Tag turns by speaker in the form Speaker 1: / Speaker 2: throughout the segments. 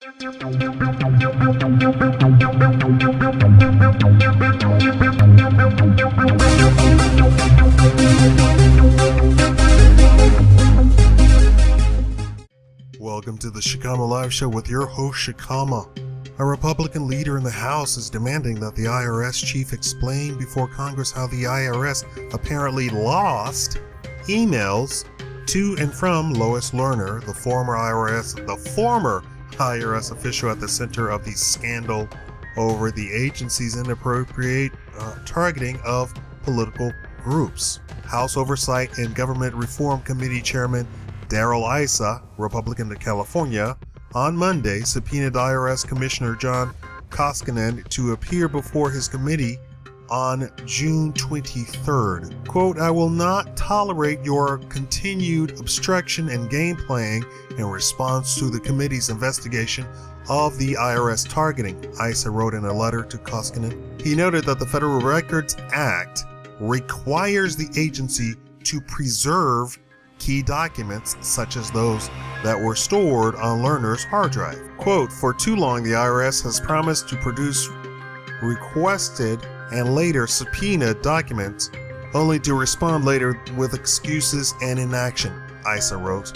Speaker 1: Welcome to the Shikama Live Show with your host Shikama. A Republican leader in the House is demanding that the IRS chief explain before Congress how the IRS apparently lost emails to and from Lois Lerner, the former IRS official at the center of the scandal over the agency's inappropriate targeting of political groups. House Oversight and Government Reform Committee Chairman Darrell, Issa, Republican of California, on Monday subpoenaed IRS Commissioner John Koskinen to appear before his committee on June 23rd. Quote, "I will not tolerate your continued obstruction and game playing in response to the committee's investigation of the IRS targeting," Issa wrote in a letter to Koskinen. He noted that the Federal Records Act requires the agency to preserve key documents such as those that were stored on Lerner's hard drive. Quote, "For too long the IRS has promised to produce requested and later subpoenaed documents only to respond later with excuses and inaction," Issa wrote.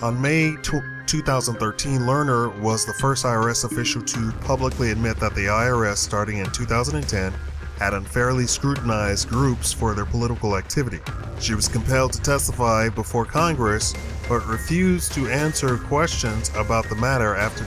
Speaker 1: On May 2013, Lerner was the first IRS official to publicly admit that the IRS, starting in 2010, had unfairly scrutinized groups for their political activity. She was compelled to testify before Congress, but refused to answer questions about the matter after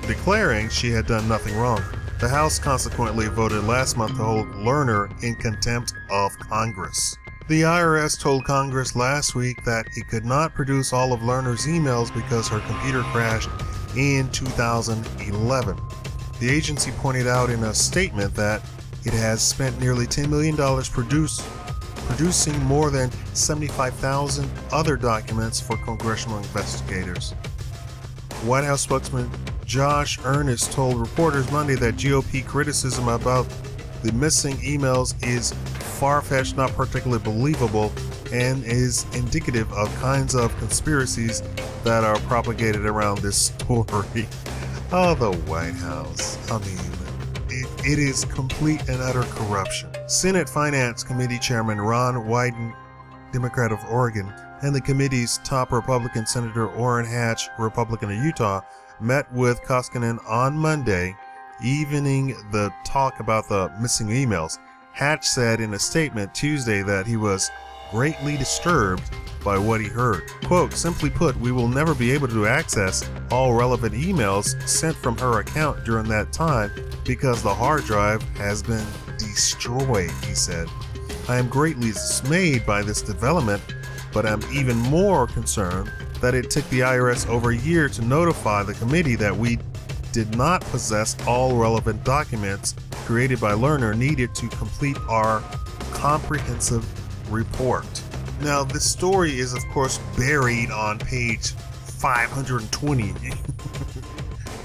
Speaker 1: declaring she had done nothing wrong. The House consequently voted last month to hold Lerner in contempt of Congress. The IRS told Congress last week that it could not produce all of Lerner's emails because her computer crashed in 2011. The agency pointed out in a statement that it has spent nearly $10 million producing more than 75,000 other documents for congressional investigators. White House spokesman Josh Earnest told reporters Monday that GOP criticism about the missing emails is far-fetched, not particularly believable, and is indicative of kinds of conspiracies that are propagated around this story. Oh, the White House. I mean, it is complete and utter corruption. Senate Finance Committee Chairman Ron Wyden, Democrat of Oregon, and the committee's top Republican Senator Orrin Hatch, Republican of Utah, met with Koskinen on Monday, evening the talk about the missing emails. Hatch said in a statement Tuesday that he was greatly disturbed by what he heard. Quote, "Simply put, we will never be able to access all relevant emails sent from her account during that time because the hard drive has been destroyed," he said. "I am greatly dismayed by this development, but I'm even more concerned that it took the IRS over a year to notify the committee that we did not possess all relevant documents created by Lerner needed to complete our comprehensive report." Now, this story is, of course, buried on page 520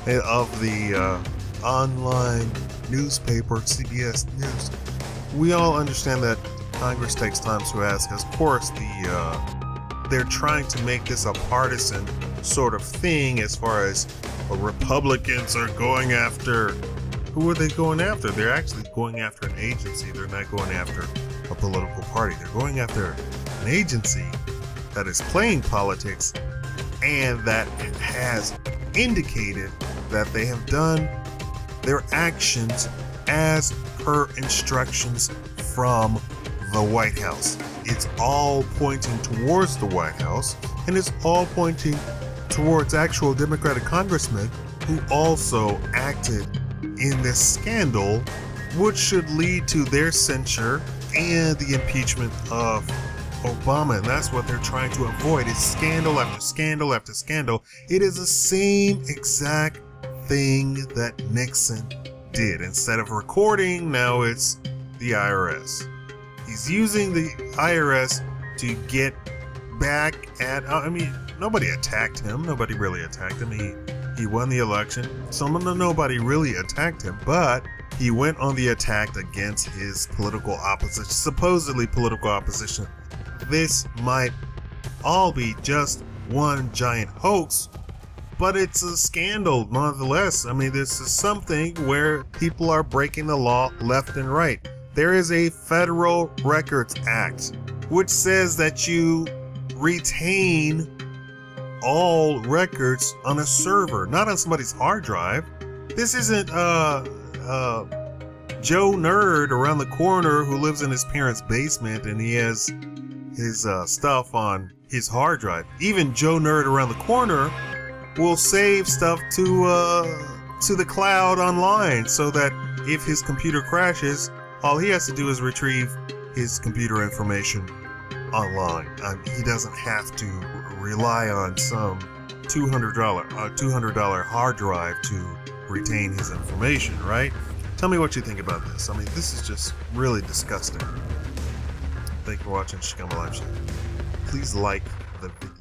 Speaker 1: of the online newspaper, CBS News. We all understand that Congress takes time to ask. Of course, they're trying to make this a partisan sort of thing as far as Republicans are going after. Who are they going after? They're actually going after an agency. They're not going after a political party. They're going after an agency that is playing politics and that has indicated that they have done their actions as per instructions from the White House. It's all pointing towards the White House, and it's all pointing towards actual Democratic congressmen who also acted in this scandal, which should lead to their censure and the impeachment of Obama. And that's what they're trying to avoid. It's scandal after scandal after scandal. It is the same exact thing that Nixon did. Instead of recording, now it's the IRS. He's using the IRS to get back at, I mean, nobody attacked him. Nobody really attacked him. He won the election. Nobody really attacked him, but he went on the attack against his political opposition, supposedly political opposition. This might all be just one giant hoax, but it's a scandal nonetheless. I mean, this is something where people are breaking the law left and right. There is a Federal Records Act which says that you retain all records on a server, not on somebody's hard drive. This isn't Joe Nerd around the corner who lives in his parents' basement and he has his stuff on his hard drive. Even Joe Nerd around the corner will save stuff to the cloud online, so that if his computer crashes, all he has to do is retrieve his computer information online. He doesn't have to rely on some $200 hard drive to retain his information, right? Tell me what you think about this. I mean, this is just really disgusting. Thank you for watching Shikama Live Show. Please like the video.